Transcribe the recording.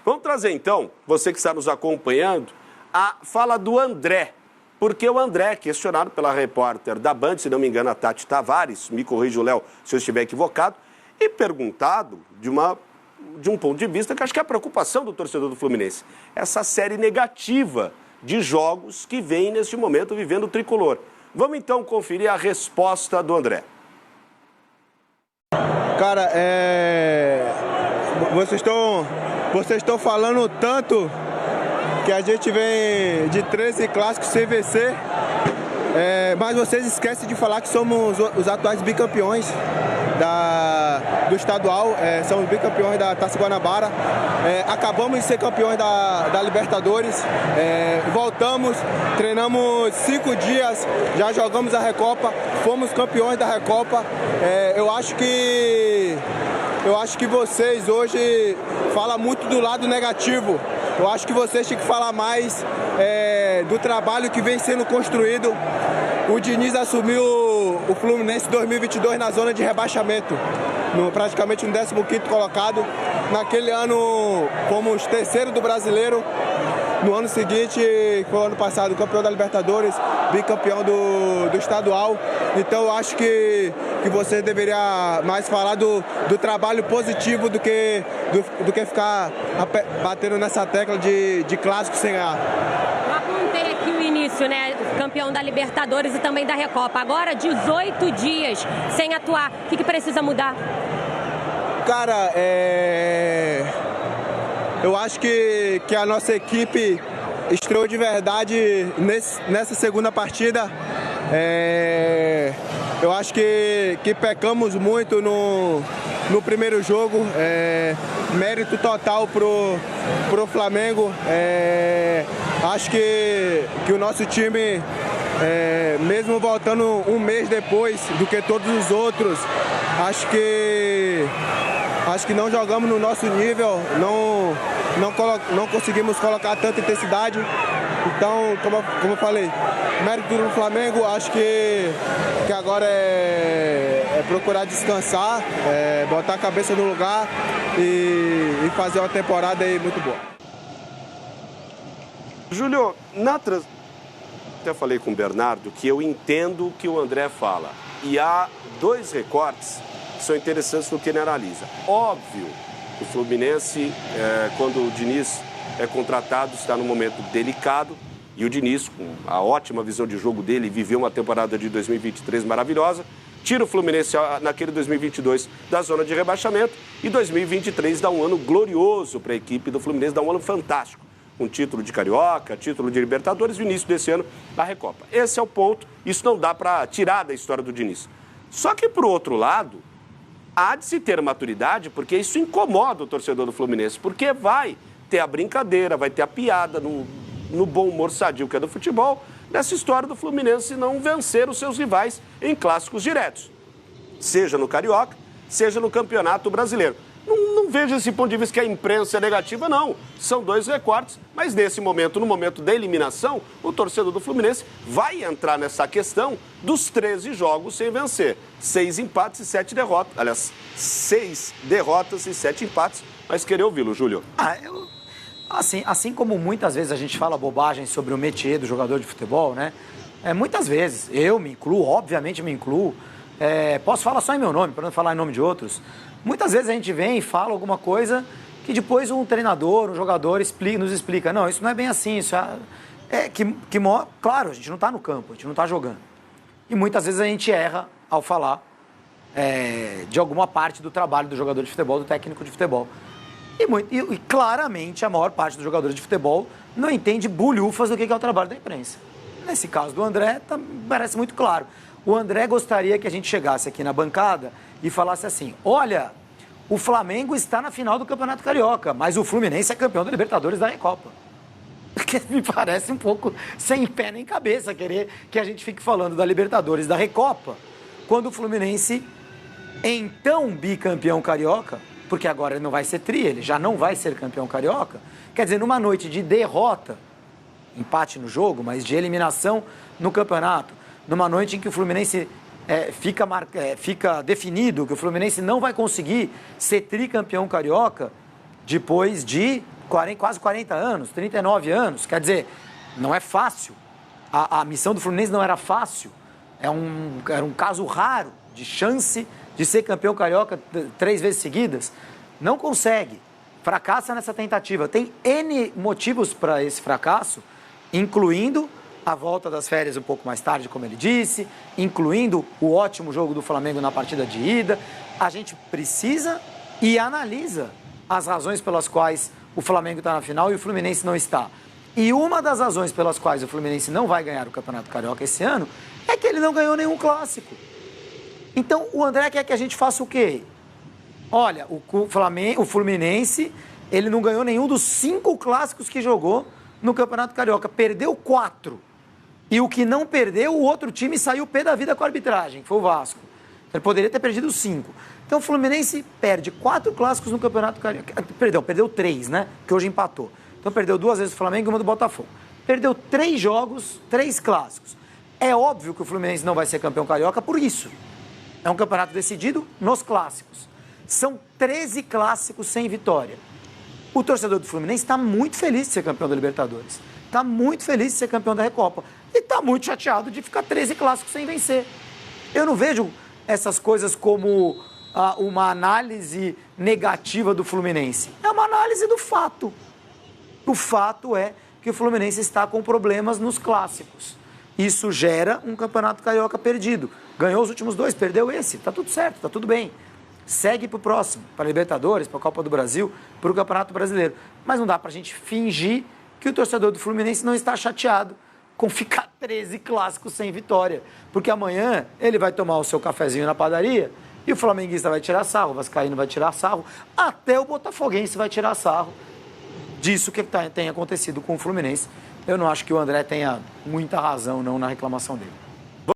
Vamos trazer, então, você que está nos acompanhando, a fala do André. Porque o André, questionado pela repórter da Band, se não me engano, a Tati Tavares, me corrija o Léo se eu estiver equivocado, e perguntado de um ponto de vista que acho que é a preocupação do torcedor do Fluminense. Essa série negativa de jogos que vem, neste momento, vivendo o tricolor. Vamos, então, conferir a resposta do André. Cara, vocês estão falando tanto que a gente vem de 13 clássicos sem vencer, mas vocês esquecem de falar que somos os atuais bicampeões do estadual, somos bicampeões da Taça Guanabara, acabamos de ser campeões da Libertadores, voltamos, treinamos 5 dias, já jogamos a Recopa, fomos campeões da Recopa. Eu acho que vocês hoje falam muito do lado negativo. Eu acho que vocês têm que falar mais do trabalho que vem sendo construído. O Diniz assumiu o Fluminense 2022 na zona de rebaixamento, praticamente no 15º colocado. Naquele ano fomos terceiro do Brasileiro. No ano seguinte, foi o ano passado, campeão da Libertadores, bicampeão do estadual. Então eu acho que você deveria mais falar do trabalho positivo do que ficar batendo nessa tecla de clássico sem ganhar. Eu apontei aqui o início, né? Campeão da Libertadores e também da Recopa. Agora, 18 dias sem atuar. O que precisa mudar? Cara, eu acho que a nossa equipe estreou de verdade nessa segunda partida. Eu acho que pecamos muito no primeiro jogo. Mérito total pro Flamengo. Acho que o nosso time, mesmo voltando um mês depois do que todos os outros, acho que não jogamos no nosso nível, não conseguimos colocar tanta intensidade. Então, como eu falei, mérito do Flamengo, acho que agora é procurar descansar, botar a cabeça no lugar e fazer uma temporada aí muito boa. Júlio, até falei com o Bernardo que eu entendo o que o André fala. E há 2 recortes que são interessantes no que ele analisa. Óbvio, o Fluminense, quando o Diniz é contratado, está num momento delicado. E o Diniz, com a ótima visão de jogo dele, viveu uma temporada de 2023 maravilhosa. Tira o Fluminense naquele 2022 da zona de rebaixamento. E 2023 dá um ano glorioso para a equipe do Fluminense, dá um ano fantástico. Com título de Carioca, título de Libertadores e o início desse ano a Recopa. Esse é o ponto, isso não dá para tirar da história do Diniz. Só que, por outro lado, há de se ter maturidade, porque isso incomoda o torcedor do Fluminense, porque vai ter a brincadeira, vai ter a piada no bom humor sadio que é do futebol, nessa história do Fluminense não vencer os seus rivais em clássicos diretos, seja no Carioca, seja no Campeonato Brasileiro. Não vejo esse ponto de vista que a imprensa é negativa, não. São 2 recortes, mas nesse momento, no momento da eliminação, o torcedor do Fluminense vai entrar nessa questão dos 13 jogos sem vencer. 6 empates e 7 derrotas. Aliás, 6 derrotas e 7 empates. Mas queria ouvi-lo, Júlio. Assim como muitas vezes a gente fala bobagem sobre o métier do jogador de futebol, né? Muitas vezes, eu me incluo, obviamente me incluo. Posso falar só em meu nome, para não falar em nome de outros. Muitas vezes a gente vem e fala alguma coisa que depois um treinador, um jogador nos explica. Não, isso não é bem assim, isso claro, a gente não está no campo, a gente não está jogando. E muitas vezes a gente erra ao falar de alguma parte do trabalho do jogador de futebol, do técnico de futebol. E claramente a maior parte dos jogadores de futebol não entende bulhufas do que é o trabalho da imprensa. Nesse caso do André, parece muito claro. O André gostaria que a gente chegasse aqui na bancada e falasse assim: olha, o Flamengo está na final do Campeonato Carioca, mas o Fluminense é campeão da Libertadores da Recopa. Porque me parece um pouco sem pé nem cabeça querer que a gente fique falando da Libertadores da Recopa, quando o Fluminense, então bicampeão carioca, porque agora ele não vai ser tri, ele já não vai ser campeão carioca, quer dizer, numa noite de derrota, empate no jogo, mas de eliminação no campeonato, numa noite em que o Fluminense fica definido que o Fluminense não vai conseguir ser tricampeão carioca depois de quase 40 anos, 39 anos. Quer dizer, não é fácil. A missão do Fluminense não era fácil. Era um caso raro de chance de ser campeão carioca 3 vezes seguidas. Não consegue. Fracassa nessa tentativa. Tem N motivos para esse fracasso, incluindo a volta das férias um pouco mais tarde, como ele disse, incluindo o ótimo jogo do Flamengo na partida de ida. A gente precisa e analisa as razões pelas quais o Flamengo está na final e o Fluminense não está. E uma das razões pelas quais o Fluminense não vai ganhar o Campeonato Carioca esse ano é que ele não ganhou nenhum clássico. Então, o André quer que a gente faça o quê? Olha, o Fluminense, ele não ganhou nenhum dos 5 clássicos que jogou no Campeonato Carioca. Perdeu 4. E o que não perdeu, o outro time saiu pé da vida com a arbitragem, que foi o Vasco. Ele poderia ter perdido 5. Então, o Fluminense perde 4 clássicos no Campeonato Carioca. Perdão, perdeu 3, né? Que hoje empatou. Então, perdeu 2 vezes o Flamengo e uma do Botafogo. Perdeu 3 jogos, 3 clássicos. É óbvio que o Fluminense não vai ser campeão carioca por isso. É um campeonato decidido nos clássicos. São 13 clássicos sem vitória. O torcedor do Fluminense está muito feliz de ser campeão da Libertadores. Está muito feliz de ser campeão da Recopa. E está muito chateado de ficar 13 clássicos sem vencer. Eu não vejo essas coisas como uma análise negativa do Fluminense. É uma análise do fato. O fato é que o Fluminense está com problemas nos clássicos. Isso gera um campeonato carioca perdido. Ganhou os últimos 2, perdeu esse. Está tudo certo, está tudo bem. Segue para o próximo, para a Libertadores, para a Copa do Brasil, para o Campeonato Brasileiro. Mas não dá para a gente fingir que o torcedor do Fluminense não está chateado com ficar 13 clássicos sem vitória. Porque amanhã ele vai tomar o seu cafezinho na padaria e o flamenguista vai tirar sarro, o vascaíno vai tirar sarro, até o botafoguense vai tirar sarro disso que tem acontecido com o Fluminense. Eu não acho que o André tenha muita razão não na reclamação dele.